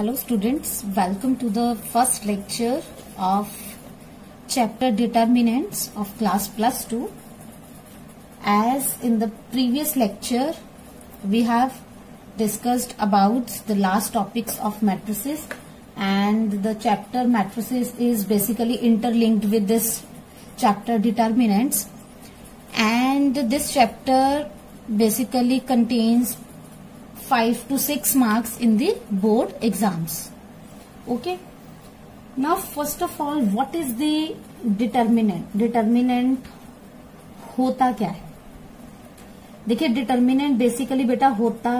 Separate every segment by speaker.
Speaker 1: Hello students, welcome to the first lecture of chapter determinants of class plus 2. As in the previous lecture, we have discussed about the last topics of matrices, and the chapter matrices is basically interlinked with this chapter determinants, and this chapter basically contains 5 to 6 marks in the board exams. Okay. Now first of all, what is the determinant? Determinant होता क्या है? देखिए, determinant basically बेटा होता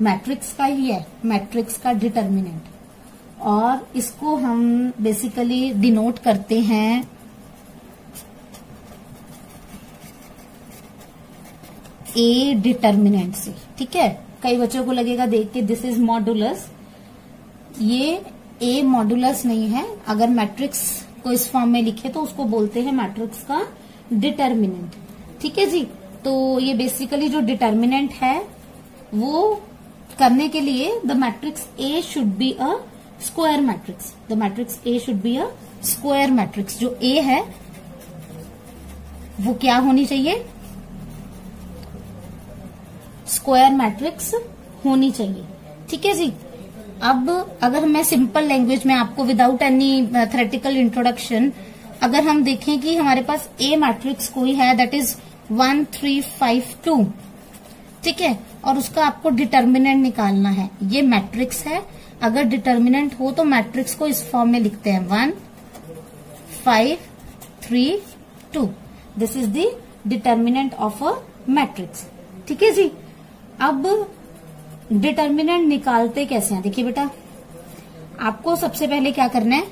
Speaker 1: matrix का ही है, matrix का determinant, और इसको हम बेसिकली डिनोट करते हैं ए डिटर्मिनेंट से. ठीक है, कई बच्चों को लगेगा देख के दिस इज मॉडुलस. ये ए मॉडुलस नहीं है. अगर मैट्रिक्स को इस फॉर्म में लिखे तो उसको बोलते हैं मैट्रिक्स का डिटर्मिनेंट. ठीक है जी. तो ये बेसिकली जो डिटर्मिनेंट है वो करने के लिए the matrix A should be a square matrix. The matrix A should be a square matrix. जो ए है वो क्या होनी चाहिए? स्क्वायर मैट्रिक्स होनी चाहिए. ठीक है जी. अब अगर मैं सिंपल लैंग्वेज में आपको विदाउट एनी थ्योरेटिकल इंट्रोडक्शन अगर हम देखें कि हमारे पास ए मैट्रिक्स कोई है दैट इज 1 3 5 2. ठीक है, और उसका आपको डिटर्मिनेंट निकालना है. ये मैट्रिक्स है. अगर डिटर्मिनेंट हो तो मैट्रिक्स को इस फॉर्म में लिखते हैं 1 5 3 2. This is the determinant of a matrix. ठीक है जी. अब डिटर्मिनेंट निकालते कैसे हैं? देखिए बेटा, आपको सबसे पहले क्या करना है,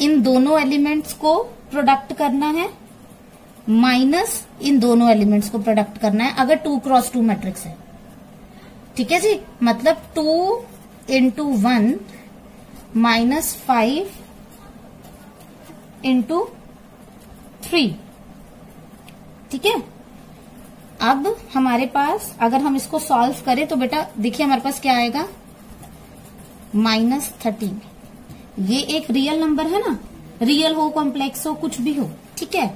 Speaker 1: इन दोनों एलिमेंट्स को प्रोडक्ट करना है माइनस इन दोनों एलिमेंट्स को प्रोडक्ट करना है अगर 2 क्रॉस 2 मैट्रिक्स है. ठीक है जी. मतलब 2 इंटू 1 माइनस 5 इंटू 3. ठीक है. अब हमारे पास अगर हम इसको सॉल्व करें तो बेटा देखिए हमारे पास क्या आएगा, -13. ये एक रियल नंबर है ना, रियल हो कॉम्प्लेक्स हो कुछ भी हो. ठीक है.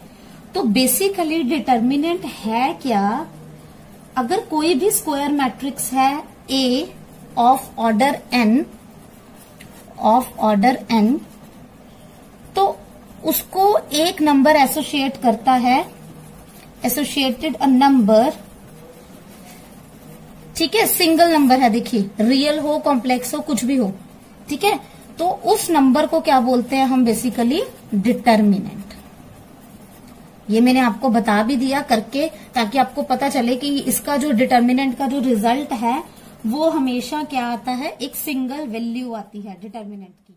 Speaker 1: तो बेसिकली डिटर्मिनेंट है क्या? अगर कोई भी स्क्वायर मैट्रिक्स है ए ऑफ ऑर्डर n, तो उसको एक नंबर एसोसिएट करता है, एसोसिएटेड अ नंबर. ठीक है, सिंगल नंबर है. देखिए, रियल हो कॉम्प्लेक्स हो कुछ भी हो. ठीक है. तो उस नंबर को क्या बोलते हैं हम? Basically determinant. ये मैंने आपको बता भी दिया करके ताकि आपको पता चले कि इसका जो डिटर्मिनेंट का जो रिजल्ट है वो हमेशा क्या आता है, एक सिंगल वैल्यू आती है डिटर्मिनेंट की.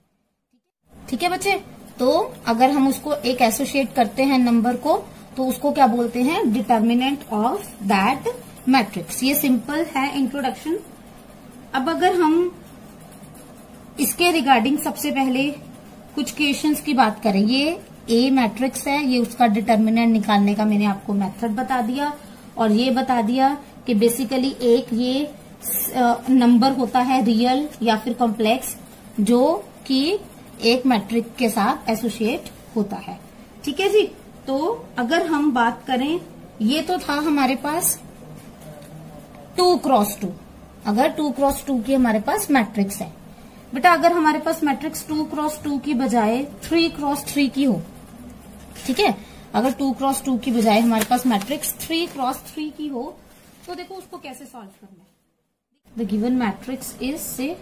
Speaker 1: ठीक है बच्चे. तो अगर हम उसको एक एसोसिएट करते हैं नंबर को तो उसको क्या बोलते हैं? Determinant of that matrix. ये सिंपल है इंट्रोडक्शन. अब अगर हम इसके रिगार्डिंग सबसे पहले कुछ क्वेश्चंस की बात करें. ये ए मैट्रिक्स है, ये उसका डिटर्मिनेंट निकालने का मैंने आपको मेथड बता दिया, और ये बता दिया कि बेसिकली एक ये नंबर होता है रियल या फिर कॉम्प्लेक्स जो कि एक मैट्रिक्स के साथ एसोसिएट होता है. ठीक है जी. तो अगर हम बात करें, ये तो था हमारे पास 2 क्रॉस 2. अगर 2 क्रॉस 2 की हमारे पास मैट्रिक्स है बेटा, अगर हमारे पास मैट्रिक्स 2 क्रॉस 2 की बजाय 3 क्रॉस 3 की हो. ठीक है. अगर 2 क्रॉस 2 की बजाय हमारे पास मैट्रिक्स 3 क्रॉस 3 की हो तो देखो उसको कैसे सॉल्व करना है. द गिवन मैट्रिक्स इज से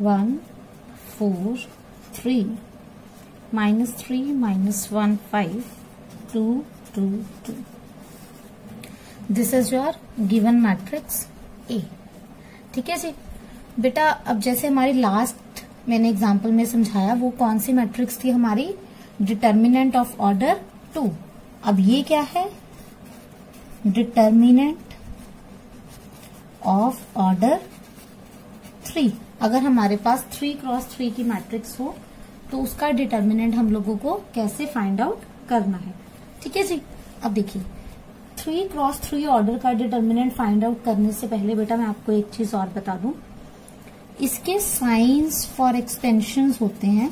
Speaker 1: 1 4 3 -3 -1 5 2 2 2. This is your given matrix A. ठीक है जी. बेटा अब जैसे हमारी लास्ट मैंने एग्जांपल में समझाया वो कौन सी मैट्रिक्स थी हमारी? Determinant of order 2. अब ये क्या है? Determinant of order 3. अगर हमारे पास 3 क्रॉस 3 की मैट्रिक्स हो तो उसका डिटर्मिनेंट हम लोगों को कैसे फाइंड आउट करना है. ठीक है जी. अब देखिए 3 क्रॉस 3 ऑर्डर का डिटर्मिनेंट फाइंड आउट करने से पहले बेटा मैं आपको एक चीज और बता दूं, इसके साइंस फॉर एक्सपेंशन होते हैं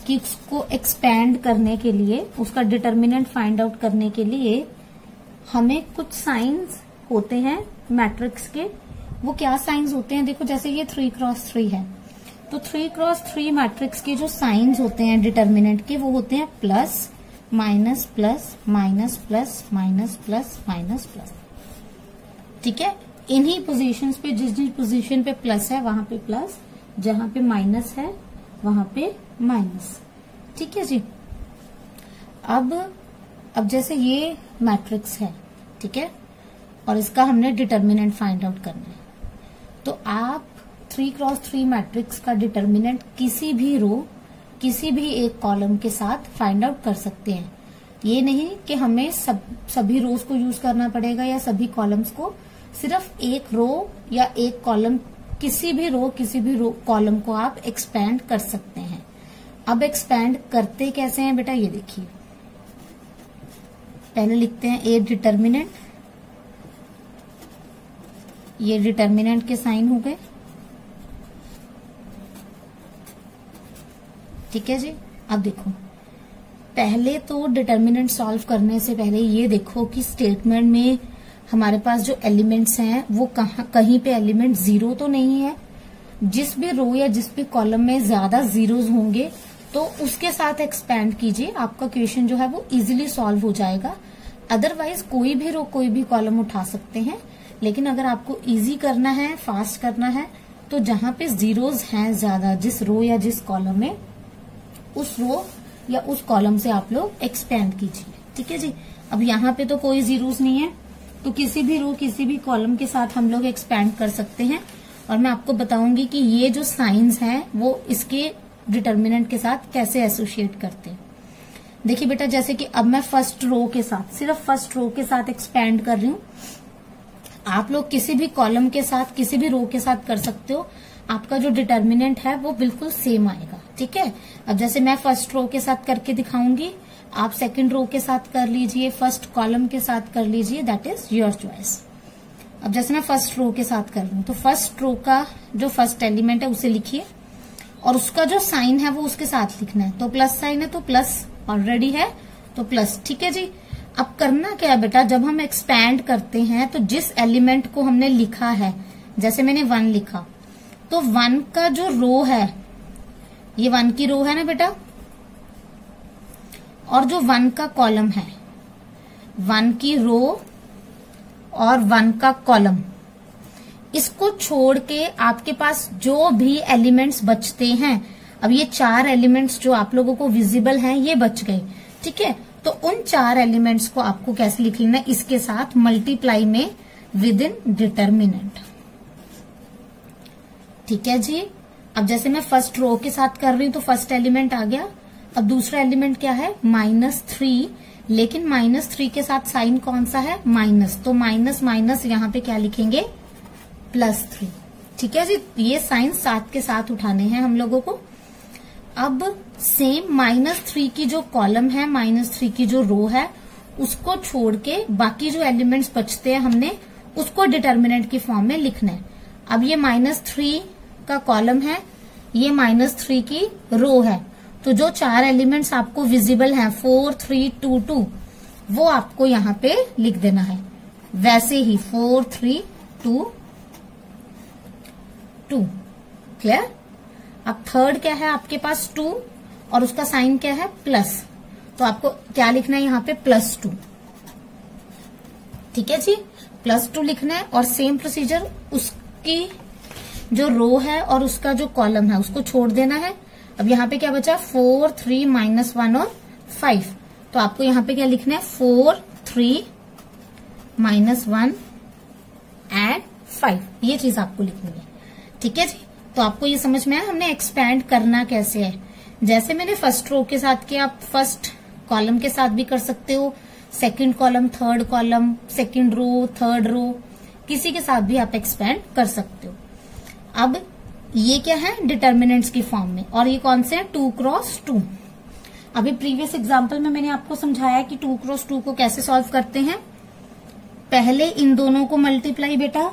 Speaker 1: कि उसको एक्सपैंड करने के लिए, उसका डिटर्मिनेंट फाइंड आउट करने के लिए हमें कुछ साइंस होते हैं मैट्रिक्स के। वो क्या साइंस होते हैं, देखो जैसे ये 3 क्रॉस 3 है, तो 3 क्रॉस 3 मैट्रिक्स के जो साइंस होते हैं डिटर्मिनेंट के, वो होते हैं plus minus plus minus plus minus plus minus plus. ठीक है, इन्हीं पोजीशंस पे, जिस जिस पोजीशन पे प्लस है वहां पे प्लस, जहां पे माइनस है वहां पे माइनस। ठीक है जी। अब जैसे ये मैट्रिक्स है, ठीक है, और इसका हमने डिटर्मिनेंट फाइंड आउट करना है, तो आप 3 क्रॉस 3 मैट्रिक्स का डिटर्मिनेंट किसी भी रो, किसी भी एक कॉलम के साथ फाइंड आउट कर सकते हैं। ये नहीं कि हमें सभी रोज को यूज करना पड़ेगा या सभी कॉलम्स को, सिर्फ एक रो या एक कॉलम, किसी भी रो कॉलम को आप एक्सपैंड कर सकते हैं। अब एक्सपैंड करते कैसे हैं बेटा, ये देखिए, पहले लिखते हैं ए डिटर्मिनेंट, ये डिटर्मिनेंट के साइन हो गए। ठीक है जी। अब देखो, पहले तो डिटर्मिनेंट सॉल्व करने से पहले ये देखो कि स्टेटमेंट में हमारे पास जो एलिमेंट्स हैं वो कहीं पे एलिमेंट जीरो तो नहीं है। जिस भी रो या जिस भी कॉलम में ज्यादा जीरोज होंगे तो उसके साथ एक्सपैंड कीजिए, आपका क्वेश्चन जो है वो इजीली सॉल्व हो जाएगा। अदरवाइज कोई भी रो कोई भी कॉलम उठा सकते हैं, लेकिन अगर आपको इजी करना है, फास्ट करना है, तो जहां पे जीरोज हैं ज्यादा जिस रो या जिस कॉलम में, उस रो या उस कॉलम से आप लोग एक्सपेंड कीजिए। ठीक है जी। अब यहाँ पे तो कोई जीरोस नहीं है, तो किसी भी रो किसी भी कॉलम के साथ हम लोग एक्सपेंड कर सकते हैं। और मैं आपको बताऊंगी कि ये जो साइंस हैं वो इसके डिटर्मिनेंट के साथ कैसे एसोसिएट करते हैं। देखिए बेटा, जैसे कि अब मैं फर्स्ट रो के साथ, सिर्फ फर्स्ट रो के साथ एक्सपेंड कर रही हूँ, आप लोग किसी भी कॉलम के साथ, किसी भी रो के साथ कर सकते हो। आपका जो डिटर्मिनेंट है वो बिल्कुल सेम आएगा। ठीक है। अब जैसे मैं फर्स्ट रो के साथ करके दिखाऊंगी, आप सेकंड रो के साथ कर लीजिए, फर्स्ट कॉलम के साथ कर लीजिए, दैट इज योर चॉइस। अब जैसे मैं फर्स्ट रो के साथ कर रही हूं, तो फर्स्ट रो का जो फर्स्ट एलिमेंट है उसे लिखिए और उसका जो साइन है वो उसके साथ लिखना है। तो प्लस साइन है तो प्लस ऑलरेडी है तो प्लस। ठीक है जी। अब करना क्या है बेटा, जब हम एक्सपैंड करते हैं तो जिस एलिमेंट को हमने लिखा है, जैसे मैंने 1 लिखा, तो 1 का जो रो है, ये 1 की रो है ना बेटा, और जो 1 का कॉलम है, 1 की रो और 1 का कॉलम, इसको छोड़ के आपके पास जो भी एलिमेंट्स बचते हैं, अब ये 4 एलिमेंट्स जो आप लोगों को विजिबल हैं ये बच गए। ठीक है। तो उन 4 एलिमेंट्स को आपको कैसे लिख लेना है, इसके साथ मल्टीप्लाई में विद इन डिटर्मिनेंट। ठीक है जी। अब जैसे मैं फर्स्ट रो के साथ कर रही हूं तो फर्स्ट एलिमेंट आ गया। अब दूसरा एलिमेंट क्या है, -3, लेकिन -3 के साथ साइन कौन सा है, माइनस, तो माइनस माइनस यहाँ पे क्या लिखेंगे, +3। ठीक है जी। ये साइन साथ के साथ उठाने हैं हम लोगों को। अब सेम -3 की जो कॉलम है, -3 की जो रो है, उसको छोड़ के बाकी जो एलिमेंट्स बचते हैं हमने उसको डिटर्मिनेंट की फॉर्म में लिखना है। अब ये -3 का कॉलम है, ये -3 की रो है, तो जो 4 एलिमेंट्स आपको विजिबल हैं 4, 3, 2, 2, वो आपको यहाँ पे लिख देना है। वैसे ही 4, 3, 2, 2। क्लियर। अब थर्ड क्या है आपके पास, 2, और उसका साइन क्या है, प्लस, तो आपको क्या लिखना है यहाँ पे, +2। ठीक है जी, +2 लिखना है। और सेम प्रोसीजर, उसकी जो रो है और उसका जो कॉलम है उसको छोड़ देना है। अब यहाँ पे क्या बचा, 4, 3, -1 और 5, तो आपको यहाँ पे क्या लिखना है, 4, 3, -1 एंड 5, ये चीज आपको लिखनी है। ठीक है जी। तो आपको ये समझ में आया हमने एक्सपैंड करना कैसे है। जैसे मैंने फर्स्ट रो के साथ किया, आप फर्स्ट कॉलम के साथ भी कर सकते हो, second column, third column, second row, third row, किसी के साथ भी आप एक्सपैंड कर सकते हो। अब ये क्या है, डिटर्मिनेंट्स की फॉर्म में, और ये कौन से है, 2 क्रॉस 2। अभी प्रीवियस एग्जाम्पल में मैंने आपको समझाया कि 2 क्रॉस 2 को कैसे सॉल्व करते हैं। पहले इन दोनों को मल्टीप्लाई बेटा,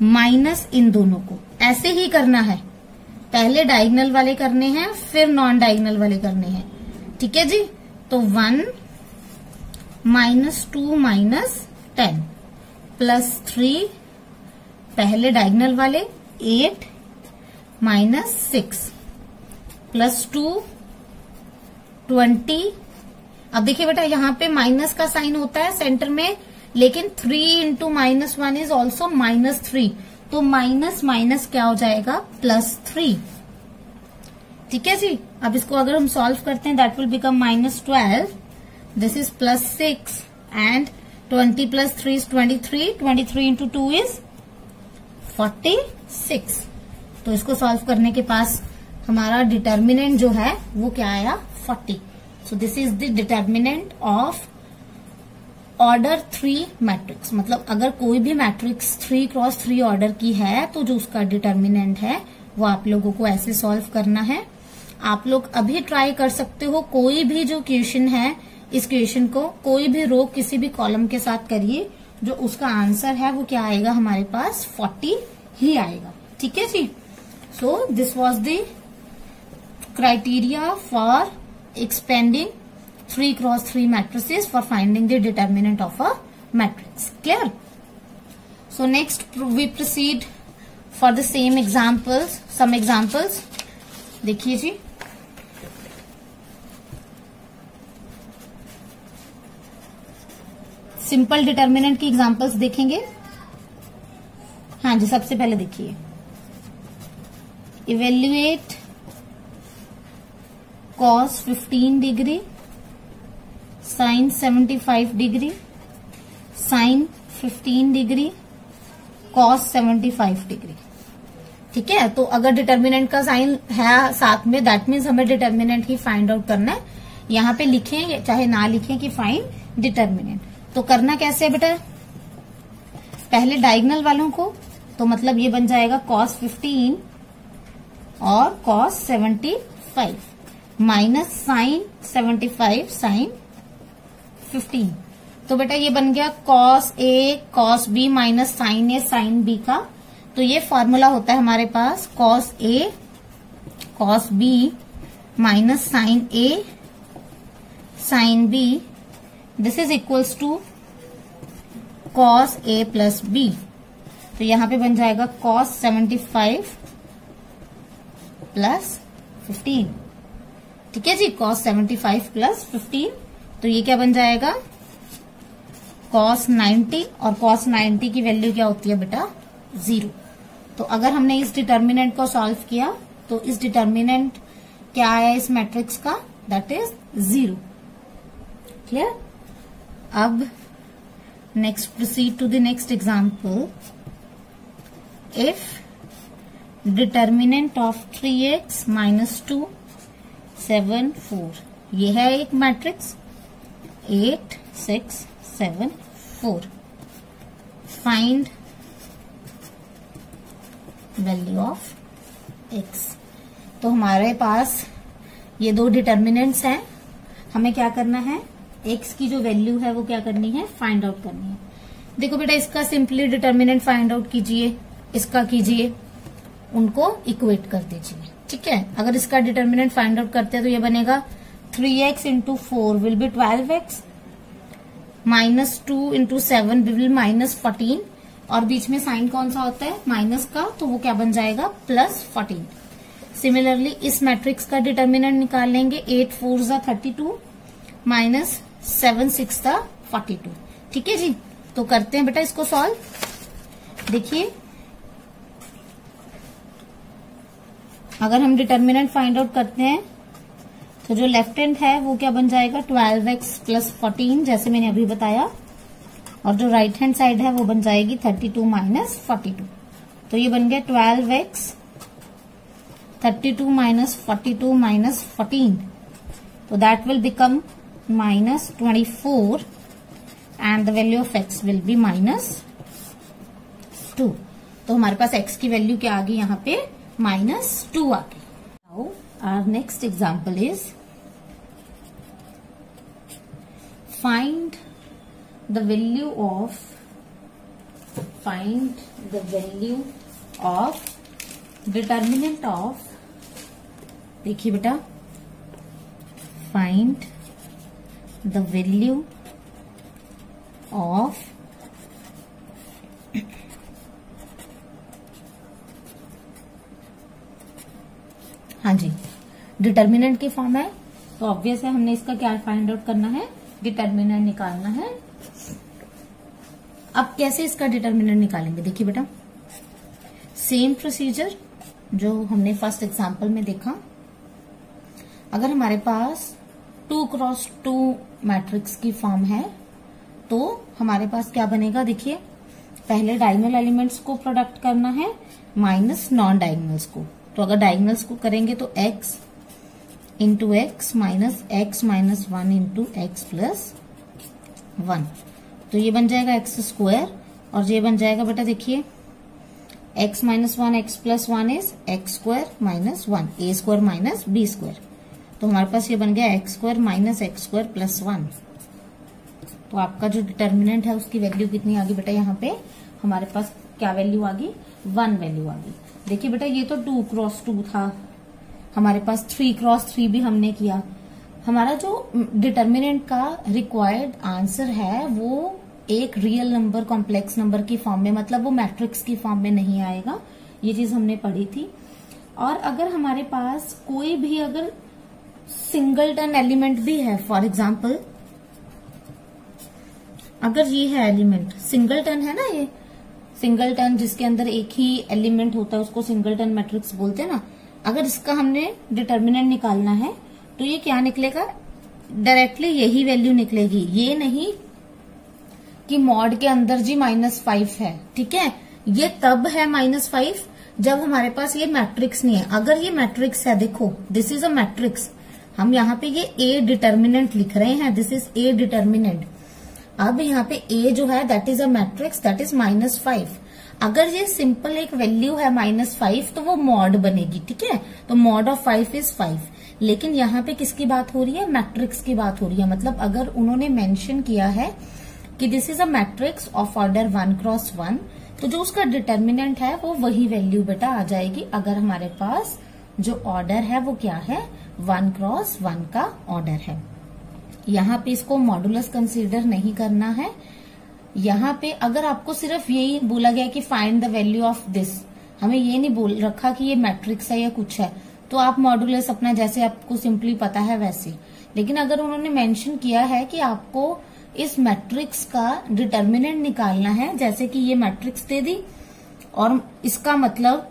Speaker 1: माइनस इन दोनों को, ऐसे ही करना है। पहले डायगोनल वाले करने हैं, फिर नॉन डायगोनल वाले करने हैं। ठीक है जी। तो 1 -2 -10 +3, पहले डायगोनल वाले 8 -6 +2 20। अब देखिए बेटा यहाँ पे माइनस का साइन होता है सेंटर में, लेकिन 3 × -1 इज ऑल्सो -3, तो माइनस माइनस क्या हो जाएगा +3। ठीक है जी। अब इसको अगर हम सॉल्व करते हैं that will become -12, this is +6 and 20 + 3 is 23, 23 × 2 is 46। तो इसको सॉल्व करने के पास हमारा डिटर्मिनेंट जो है वो क्या आया 40। So this is the determinant of order 3 matrix. मतलब अगर कोई भी मैट्रिक्स 3 क्रॉस 3 ऑर्डर की है तो जो उसका डिटर्मिनेंट है वो आप लोगों को ऐसे सॉल्व करना है। आप लोग अभी ट्राई कर सकते हो, कोई भी जो क्वेश्चन है इस क्वेश्चन को कोई भी रो किसी भी कॉलम के साथ करिए, जो उसका आंसर है वो क्या आएगा हमारे पास 40 ही आएगा। ठीक है जी। So this was the criteria for expanding 3 × 3 matrices for finding the determinant of a matrix. Clear? So next we proceed for the same examples, some examples. देखिए जी, सिंपल डिटर्मिनेंट की एग्जांपल्स देखेंगे। हाँ जी, सबसे पहले देखिए, evaluate cos 15 degree, sin 75 degree, sin 15 degree, cos 75 degree. ठीक है। तो अगर डिटर्मिनेंट का साइन है साथ में, दैट मीन्स हमें डिटर्मिनेंट ही फाइंड आउट करना है। यहाँ पे लिखें चाहे ना लिखें कि फाइंड डिटर्मिनेंट। तो करना कैसे है बेटा, पहले डायगोनल वालों को, तो मतलब ये बन जाएगा cos 15 और cos 75 माइनस साइन 75 साइन 15। तो बेटा ये बन गया cos A cos B minus sine A sine B का। तो ये फॉर्मूला होता है हमारे पास cos A cos B minus sine A sine B, this is equals to cos A plus B। तो यहां पे बन जाएगा cos 75 प्लस 15। ठीक है जी, cos 75 प्लस 15। तो ये क्या बन जाएगा cos 90, और cos 90 की वैल्यू क्या होती है बेटा 0। तो अगर हमने इस डिटर्मिनेंट को सॉल्व किया तो इस डिटर्मिनेंट क्या आया इस मैट्रिक्स का, दैट इज 0। क्लियर। अब next proceed to the next example. If determinant of 3x - 2 7 4, ये है एक matrix 8 6 7 4, find value of x। तो हमारे पास ये दो डिटर्मिनेंट्स हैं, हमें क्या करना है, x की जो वैल्यू है वो क्या करनी है, फाइंड आउट करनी है। देखो बेटा, इसका सिंपली डिटर्मिनेंट फाइंड आउट कीजिए, इसका कीजिए, उनको इक्वेट कर दीजिए। ठीक है। अगर इसका डिटर्मिनेंट फाइंड आउट करते हैं तो ये बनेगा 3x × 4 will be 12x, -2 × 7 will -14, और बीच में साइन कौन सा होता है माइनस का, तो वो क्या बन जाएगा +14। सिमिलरली इस मैट्रिक्स का डिटर्मिनेंट निकाल लेंगे, 8 4 = 32 -7 6 = 42। ठीक है जी। तो करते हैं बेटा इसको सॉल्व। देखिए, अगर हम डिटर्मिनेंट फाइंड आउट करते हैं तो जो लेफ्ट हैंड है वो क्या बन जाएगा 12x + 14, जैसे मैंने अभी बताया, और जो राइट हैंड साइड है वो बन जाएगी 32 - 42। तो ये बन गया 12x 32 - 42 - 14, तो that will become -24 and the value of x will be -2। तो हमारे पास x की वैल्यू क्या आ गई यहाँ पे -2 आ गई। Now our next example is find the value of determinant of, देखिए बेटा, find the value of हाँ जी, डिटर्मिनेंट की फॉर्म है तो ऑब्वियस है हमने इसका क्या फाइंड आउट करना है, डिटर्मिनेंट निकालना है। अब कैसे इसका डिटर्मिनेंट निकालेंगे, देखिए बेटा, सेम प्रोसीजर जो हमने फर्स्ट एग्जांपल में देखा। अगर हमारे पास 2x2 मैट्रिक्स की फॉर्म है तो हमारे पास क्या बनेगा, देखिए, पहले डायगोनल एलिमेंट्स को प्रोडक्ट करना है माइनस नॉन डायगोनल्स को। तो अगर डायगोनल्स को करेंगे तो x into x minus 1 into x plus 1, तो ये बन जाएगा एक्स स्क्वायर, और ये बन जाएगा बेटा, देखिए, x minus 1 x plus 1 is x square minus 1, a square minus b square. तो हमारे पास ये बन गया x square minus x square plus 1। तो आपका जो डिटर्मिनेंट है उसकी वैल्यू कितनी आ गई बेटा, यहाँ पे हमारे पास क्या वैल्यू आ गई, 1 वैल्यू आ गई। देखिए बेटा, ये तो 2x2 था, हमारे पास 3x3 भी हमने किया। हमारा जो डिटर्मिनेंट का रिक्वायर्ड आंसर है वो एक रियल नंबर कॉम्प्लेक्स नंबर की फॉर्म में, मतलब वो मैट्रिक्स की फॉर्म में नहीं आएगा, ये चीज हमने पढ़ी थी। और अगर हमारे पास कोई भी अगर सिंगलटन एलिमेंट भी है, फॉर एग्जाम्पल अगर ये है एलिमेंट, सिंगलटन है ना, ये सिंगलटन जिसके अंदर एक ही एलिमेंट होता है उसको सिंगलटन मैट्रिक्स बोलते हैं ना। अगर इसका हमने डिटर्मिनेंट निकालना है तो ये क्या निकलेगा, डायरेक्टली यही वैल्यू निकलेगी, ये नहीं कि मॉड के अंदर जी -5 है, ठीक है। ये तब है -5 जब हमारे पास ये मैट्रिक्स नहीं है। अगर ये मैट्रिक्स है, देखो, दिस इज अ मैट्रिक्स, हम यहाँ पे ये ए डिटर्मिनेंट लिख रहे हैं, दिस इज ए डिटर्मिनेंट। अब यहाँ पे ए जो है that is a matrix, that is -5। अगर ये सिंपल एक वैल्यू है -5 तो वो मॉड बनेगी, ठीक है। तो मॉड ऑफ 5 इज 5। लेकिन यहाँ पे किसकी बात हो रही है, मैट्रिक्स की बात हो रही है। मतलब अगर उन्होंने मेंशन किया है कि this is a matrix of order 1x1, तो जो उसका डिटर्मिनेंट है वो वही वैल्यू बेटा आ जाएगी। अगर हमारे पास जो ऑर्डर है वो क्या है, 1x1 का ऑर्डर है। यहाँ पे इसको मॉडुलस कंसीडर नहीं करना है। यहाँ पे अगर आपको सिर्फ यही बोला गया कि find the value of this, हमें ये नहीं बोल रखा कि ये मैट्रिक्स है या कुछ है, तो आप मॉडुलस अपना जैसे आपको सिंपली पता है वैसे। लेकिन अगर उन्होंने मेंशन किया है कि आपको इस मैट्रिक्स का डिटर्मिनेंट निकालना है, जैसे कि ये मैट्रिक्स दे दी और इसका मतलब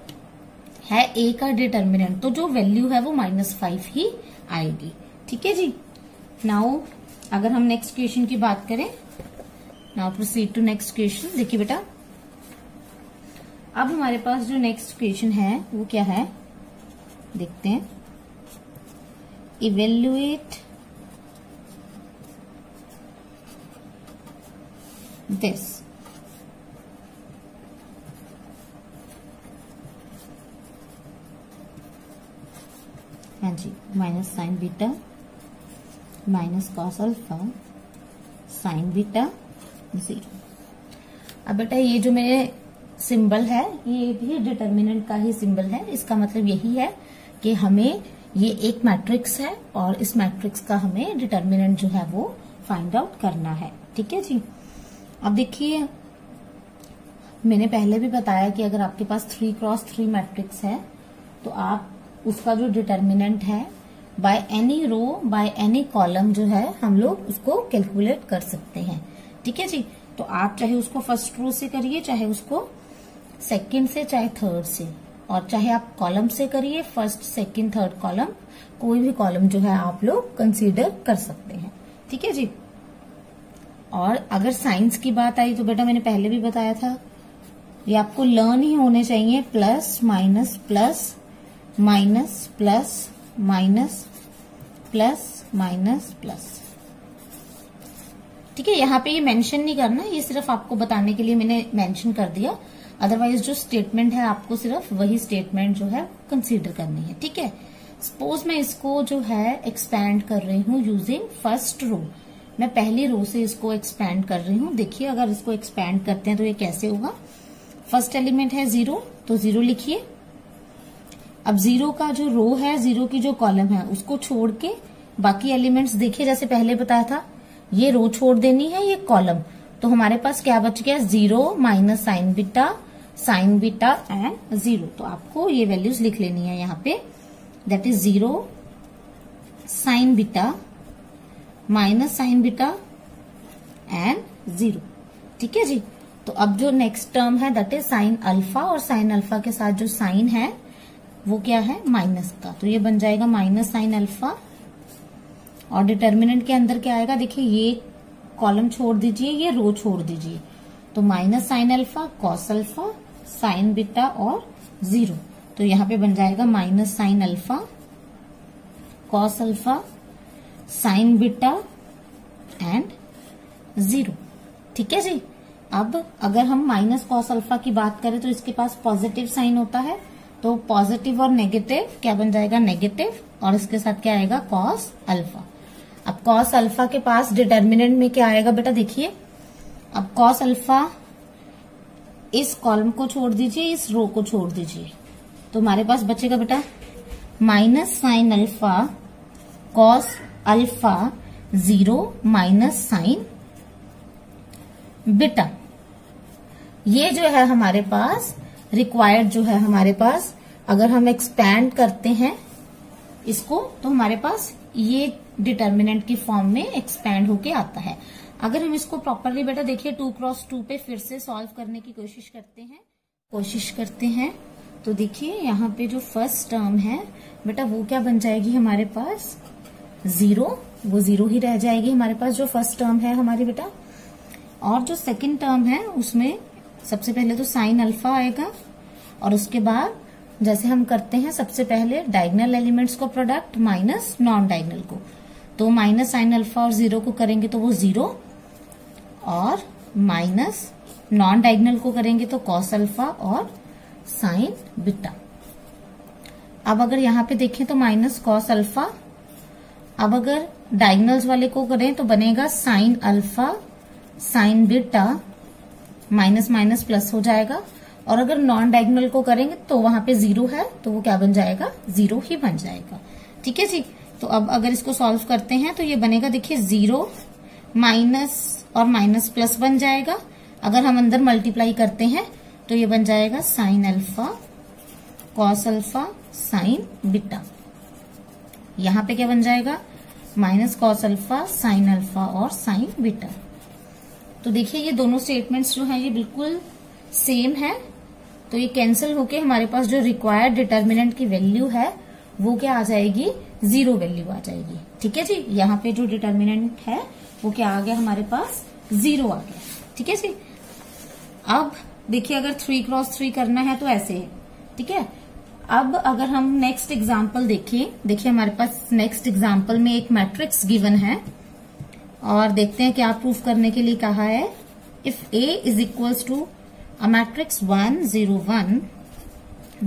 Speaker 1: है ए का डिटर्मिनेंट, तो जो वैल्यू है वो -5 ही आएगी, ठीक है जी। नाउ अगर हम नेक्स्ट क्वेश्चन की बात करें, now proceed to next question. देखिए बेटा, अब हमारे पास जो नेक्स्ट क्वेश्चन है वो क्या है, देखते हैं। इवेल्युएट दिस, हाँ जी, minus sine beta minus cos alpha sine beta 0। अब बेटा ये जो मेरे सिंबल है ये भी डिटर्मिनेंट का ही सिंबल है। इसका मतलब यही है कि हमें ये एक मैट्रिक्स है और इस मैट्रिक्स का हमें डिटर्मिनेंट जो है वो फाइंड आउट करना है, ठीक है जी। अब देखिए, मैंने पहले भी बताया कि अगर आपके पास 3x3 मैट्रिक्स है तो आप उसका जो डिटर्मिनेंट है by any row by any column जो है हम लोग उसको कैलकुलेट कर सकते हैं, ठीक है जी। तो आप चाहे उसको फर्स्ट रो से करिए, चाहे उसको सेकंड से, चाहे थर्ड से, और चाहे आप कॉलम से करिए, फर्स्ट सेकंड थर्ड कॉलम, कोई भी कॉलम जो है आप लोग कंसीडर कर सकते हैं, ठीक है जी। और अगर साइंस की बात आई तो बेटा मैंने पहले भी बताया था, ये आपको लर्न ही होने चाहिए, plus minus plus minus plus minus plus minus plus, ठीक है। यहाँ पे ये मेंशन नहीं करना, ये सिर्फ आपको बताने के लिए मैंने मेंशन कर दिया। अदरवाइज जो स्टेटमेंट है आपको सिर्फ वही स्टेटमेंट जो है कंसीडर करनी है, ठीक है। सपोज मैं इसको जो है एक्सपैंड कर रही हूँ यूजिंग फर्स्ट रो, मैं पहली रो से इसको एक्सपैंड कर रही हूँ। देखिए अगर इसको एक्सपैंड करते हैं तो ये कैसे होगा। फर्स्ट एलिमेंट है 0, तो 0 लिखिए। अब 0 का जो रो है, 0 की जो कॉलम है, उसको छोड़ के बाकी एलिमेंट्स देखिए, जैसे पहले बताया था, ये रो छोड़ देनी है, ये कॉलम। तो हमारे पास क्या बच गया, 0 माइनस साइन बीटा एंड 0। तो आपको ये वैल्यूज लिख लेनी है यहाँ पे, that is 0 sign beta minus sine beta and 0। ठीक है जी। तो अब जो नेक्स्ट टर्म है दैट इज साइन अल्फा, और साइन अल्फा के साथ जो साइन है वो क्या है, माइनस का। तो ये बन जाएगा माइनस साइन अल्फा, और डिटर्मिनेंट के अंदर क्या आएगा, देखिए ये कॉलम छोड़ दीजिए, ये रो छोड़ दीजिए, तो minus sine alpha cos alpha sine beta और 0। तो यहाँ पे बन जाएगा minus sine alpha cos alpha sine beta and 0। ठीक है जी। अब अगर हम माइनस कॉस अल्फा की बात करें तो इसके पास पॉजिटिव साइन होता है, तो पॉजिटिव और नेगेटिव क्या बन जाएगा, नेगेटिव, और इसके साथ क्या आएगा, कॉस अल्फा। अब कॉस अल्फा के पास डिटर्मिनेंट में क्या आएगा बेटा, देखिए अब कॉस अल्फा, इस कॉलम को छोड़ दीजिए, इस रो को छोड़ दीजिए, तो हमारे पास बचेगा बेटा minus sine alpha cos alpha 0 minus sine beta. ये जो है हमारे पास रिक्वायर्ड जो है हमारे पास, अगर हम एक्सपैंड करते हैं इसको तो हमारे पास ये डिटर्मिनेंट की फॉर्म में एक्सपैंड होके आता है। अगर हम इसको प्रॉपरली बेटा देखिए 2x2 पे फिर से सॉल्व करने की कोशिश करते हैं तो देखिए यहाँ पे जो फर्स्ट टर्म है बेटा वो क्या बन जाएगी हमारे पास, 0, वो 0 ही रह जाएगी हमारे पास जो फर्स्ट टर्म है हमारी बेटा। और जो सेकंड टर्म है उसमें सबसे पहले तो साइन अल्फा आएगा, और उसके बाद जैसे हम करते हैं सबसे पहले डायगोनल एलिमेंट्स को प्रोडक्ट माइनस नॉन डायगोनल को, तो माइनस साइन अल्फा और 0 को करेंगे तो वो 0, और माइनस नॉन डायगोनल को करेंगे तो कॉस अल्फा और साइन बीटा। अब अगर यहाँ पे देखें तो माइनस कॉस अल्फा, अब अगर डायगोनल्स वाले को करें तो बनेगा sine alpha sine beta, minus minus plus हो जाएगा, और अगर नॉन डायगोनल को करेंगे तो वहां पे 0 है तो वो क्या बन जाएगा, 0 ही बन जाएगा। ठीक है जी। तो अब अगर इसको सॉल्व करते हैं तो ये बनेगा देखिए 0 माइनस और माइनस प्लस बन जाएगा। अगर हम अंदर मल्टीप्लाई करते हैं तो ये बन जाएगा sine alpha cos alpha sine beta. यहाँ पे क्या बन जाएगा, minus cos alpha sine alpha और साइन बीटा। तो देखिए ये दोनों स्टेटमेंट्स जो है ये बिल्कुल सेम है, तो ये कैंसिल होके हमारे पास जो रिक्वायर्ड डिटर्मिनेंट की वैल्यू है वो क्या आ जाएगी, 0 वैल्यू आ जाएगी। ठीक है जी। यहाँ पे जो डिटर्मिनेंट है वो क्या आ गया हमारे पास, 0 आ गया। ठीक है जी। अब देखिए अगर 3x3 करना है तो ऐसे है। ठीक है। अब अगर हम नेक्स्ट एग्जाम्पल देखिए हमारे पास नेक्स्ट एग्जाम्पल में एक मैट्रिक्स गिवन है, और देखते हैं क्या प्रूफ करने के लिए कहा है। If A is equals to a matrix 1 0 1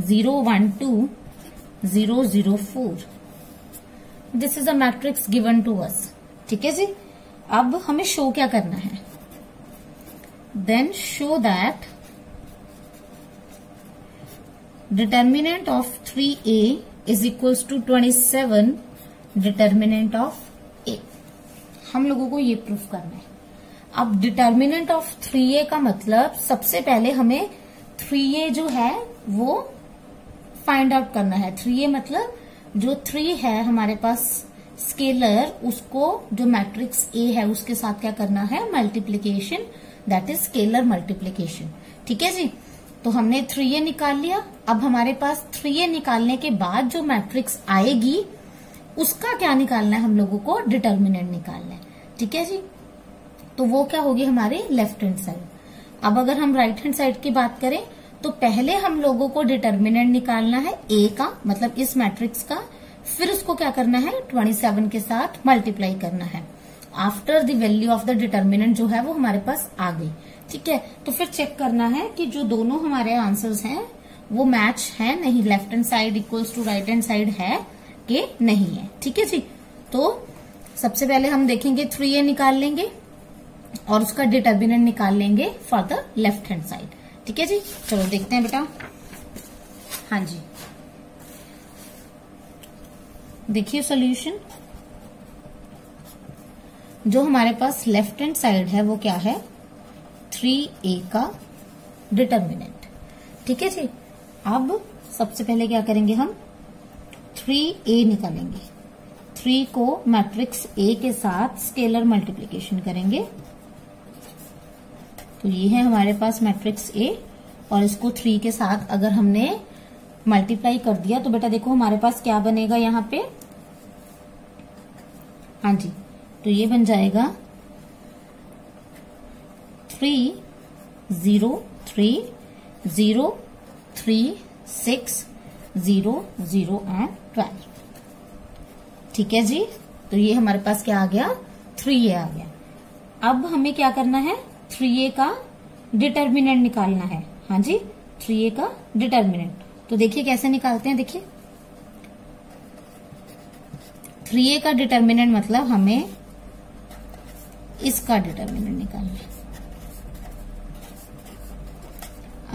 Speaker 1: 0 1 2 0 0 4, this is a matrix given to us. ठीक है जी। अब हमें शो क्या करना है, then show that determinant of 3A is equals to 27 determinant of A। हम लोगों को ये प्रूफ करना है। अब डिटर्मिनेंट ऑफ 3A का मतलब सबसे पहले हमें 3A जो है वो फाइंड आउट करना है। 3A मतलब जो 3 है हमारे पास स्केलर, उसको जो मैट्रिक्स A है उसके साथ क्या करना है, multiplication, that is scalar multiplication. ठीक है जी। तो हमने 3A निकाल लिया। अब हमारे पास 3A निकालने के बाद जो मैट्रिक्स आएगी उसका क्या निकालना है, हम लोगों को डिटर्मिनेंट निकालना है। ठीक है जी। तो वो क्या होगी हमारे लेफ्ट हैंड साइड। अब अगर हम राइट हैंड साइड की बात करें तो पहले हम लोगों को डिटर्मिनेंट निकालना है A का, मतलब इस मैट्रिक्स का, फिर उसको क्या करना है 27 के साथ मल्टीप्लाई करना है। After the value of the determinant जो है वो हमारे पास आ गई। ठीक है। तो फिर चेक करना है कि जो दोनों हमारे आंसर्स हैं वो मैच है नहीं, left hand side equals to right hand side है कि नहीं है। ठीक है जी। तो सबसे पहले हम देखेंगे 3a निकाल लेंगे और उसका डिटर्मिनेंट निकाल लेंगे for the left hand side. ठीक है जी, चलो देखते हैं बेटा। हाँ जी, देखिए सॉल्यूशन। जो हमारे पास लेफ्ट हैंड साइड है वो क्या है, 3a का डिटर्मिनेंट। ठीक है जी, अब सबसे पहले क्या करेंगे, हम 3a निकालेंगे। 3 को मैट्रिक्स A के साथ स्केलर मल्टीप्लीकेशन करेंगे, तो ये है हमारे पास मैट्रिक्स A, और इसको 3 के साथ अगर हमने मल्टीप्लाई कर दिया तो बेटा देखो हमारे पास क्या बनेगा यहाँ पे। हाँ जी, तो ये बन जाएगा 3 0 3 0 3 6 0 0 एंड 12। ठीक है जी, तो ये हमारे पास क्या आ गया, 3a आ गया। अब हमें क्या करना है, 3a का डिटर्मिनेंट निकालना है। हाँ जी, 3a का डिटर्मिनेंट, तो देखिए कैसे निकालते हैं। देखिए 3a का डिटर्मिनेंट मतलब हमें इसका डिटर्मिनेंट निकालना है।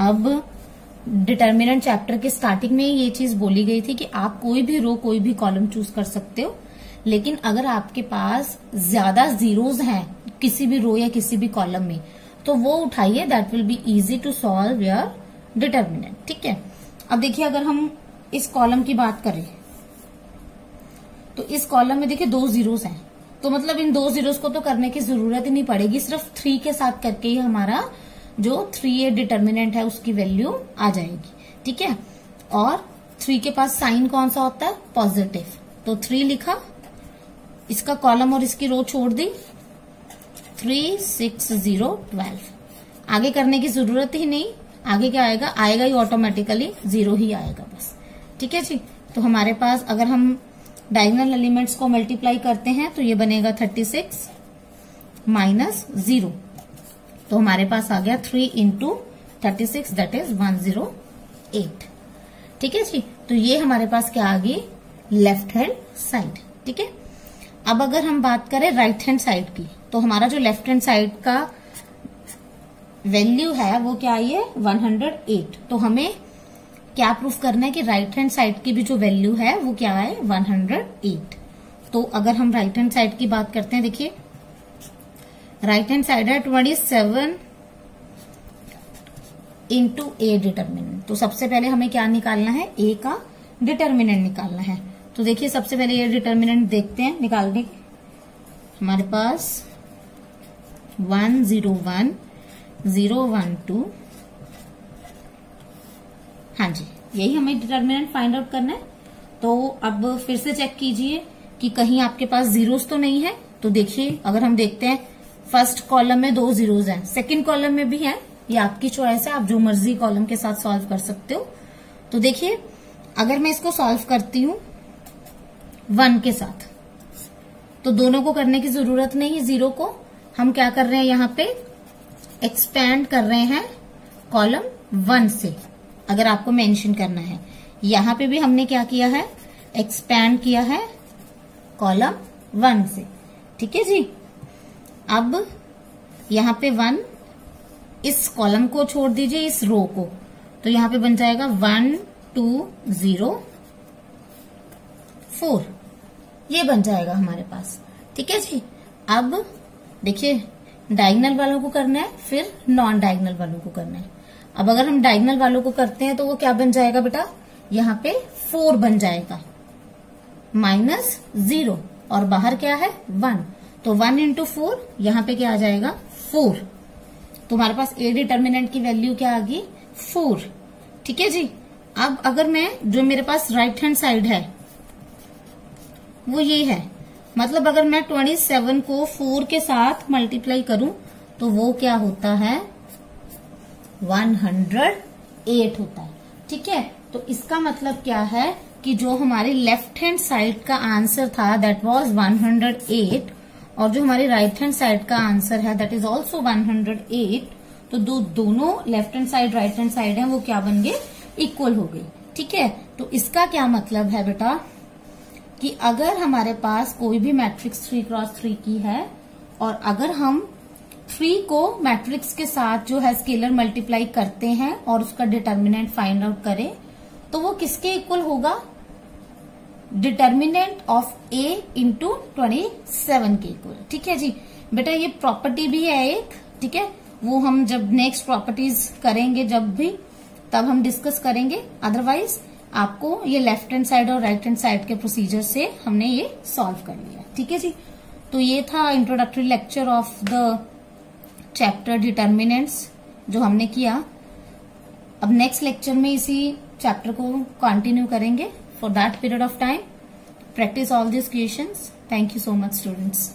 Speaker 1: अब डिटर्मिनेंट चैप्टर के स्टार्टिंग में ये चीज बोली गई थी कि आप कोई भी रो कोई भी कॉलम चूज कर सकते हो, लेकिन अगर आपके पास ज्यादा जीरोज हैं किसी भी रो या किसी भी कॉलम में तो वो उठाइए, that will be easy to solve your determinant. ठीक है, अब देखिए अगर हम इस कॉलम की बात करें तो इस कॉलम में देखिए 2 जीरोस हैं, तो मतलब इन 2 जीरोस को तो करने की जरूरत ही नहीं पड़ेगी, सिर्फ 3 के साथ करके ही हमारा जो 3a डिटर्मिनेंट है उसकी वैल्यू आ जाएगी। ठीक है, और 3 के पास साइन कौन सा होता है, पॉजिटिव, तो 3 लिखा, इसका कॉलम और इसकी रो छोड़ दी, 3 6 0 12। आगे करने की जरूरत ही नहीं, आगे क्या आएगा, आएगा ही ऑटोमेटिकली 0 ही आएगा बस। ठीक है जी, तो हमारे पास अगर हम डायगोनल एलिमेंट्स को मल्टीप्लाई करते हैं तो ये बनेगा 36 माइनस 0, तो हमारे पास आ गया 3 इंटू 36 दैट इज 108। ठीक है जी, तो ये हमारे पास क्या आ गई, लेफ्ट हैंड साइड। ठीक है, अब अगर हम बात करें राइट हैंड साइड की, तो हमारा जो लेफ्ट हैंड साइड का वैल्यू है वो क्या आई है, 108। तो हमें क्या प्रूफ करना है कि राइट हैंड साइड की भी जो वैल्यू है वो क्या है, 108। तो अगर हम राइट हैंड साइड की बात करते हैं, देखिए राइट हैंड साइड है 27 इंटू ए डिटर्मिनेंट। तो सबसे पहले हमें क्या निकालना है, ए का डिटर्मिनेंट निकालना है। तो देखिए सबसे पहले ये डिटर्मिनेंट देखते हैं निकालने के। हमारे पास 101 012, हाँ जी, यही हमें डिटर्मिनेंट फाइंड आउट करना है। तो अब फिर से चेक कीजिए कि कहीं आपके पास जीरोस तो नहीं है। तो देखिए अगर हम देखते हैं फर्स्ट कॉलम में 2 जीरोस हैं, सेकंड कॉलम में भी है, ये आपकी चॉइस है, आप जो मर्जी कॉलम के साथ सॉल्व कर सकते हो। तो देखिए अगर मैं इसको सॉल्व करती हूं 1 के साथ, तो दोनों को करने की जरूरत नहीं है, 0 को हम क्या कर रहे हैं, यहाँ पे एक्सपैंड कर रहे हैं कॉलम 1 से। अगर आपको मेंशन करना है, यहाँ पे भी हमने क्या किया है, एक्सपैंड किया है कॉलम 1 से। ठीक है जी, अब यहाँ पे 1, इस कॉलम को छोड़ दीजिए, इस रो को, तो यहाँ पे बन जाएगा 1 2 0 4, ये बन जाएगा हमारे पास। ठीक है जी, अब देखिए डायगोनल वालों को करना है, फिर नॉन डायगोनल वालों को करना है। अब अगर हम डायगोनल वालों को करते हैं तो वो क्या बन जाएगा बेटा, यहाँ पे 4 बन जाएगा माइनस 0, और बाहर क्या है 1, तो 1 इंटू 4, यहाँ पे क्या आ जाएगा 4। तो हमारे पास ए डिटर्मिनेंट की वैल्यू क्या आ गई, 4। ठीक है जी, अब अगर मैं जो मेरे पास राइट हैंड साइड है वो ये है, मतलब अगर मैं 27 को 4 के साथ मल्टीप्लाई करूं तो वो क्या होता है, 108 होता है। ठीक है, तो इसका मतलब क्या है कि जो हमारे लेफ्ट हैंड साइड का आंसर था दैट वाज 108, और जो हमारी राइट हैंड साइड का आंसर है दैट इज ऑल्सो 108, तो दोनों left hand side right hand side है वो क्या बन गए, इक्वल हो गई। ठीक है, तो इसका क्या मतलब है बेटा कि अगर हमारे पास कोई भी मैट्रिक्स 3x3 की है और अगर हम 3 को मैट्रिक्स के साथ जो है स्केलर मल्टीप्लाई करते हैं और उसका डिटर्मिनेंट फाइंड आउट करें, तो वो किसके इक्वल होगा? डिटर्मिनेंट ऑफ A इंटू 27 के इक्वल। ठीक है जी बेटा, ये प्रॉपर्टी भी है एक, ठीक है, वो हम जब नेक्स्ट प्रॉपर्टीज करेंगे जब भी, तब हम डिस्कस करेंगे। अदरवाइज आपको ये लेफ्ट हैंड साइड और राइट हैंड साइड के प्रोसीजर से हमने ये सॉल्व कर लिया। ठीक है जी, तो ये था introductory lecture of the chapter determinants जो हमने किया। अब नेक्स्ट लेक्चर में इसी चैप्टर को कंटिन्यू करेंगे। For that period of time, practice all these questions. Thank you so much, students.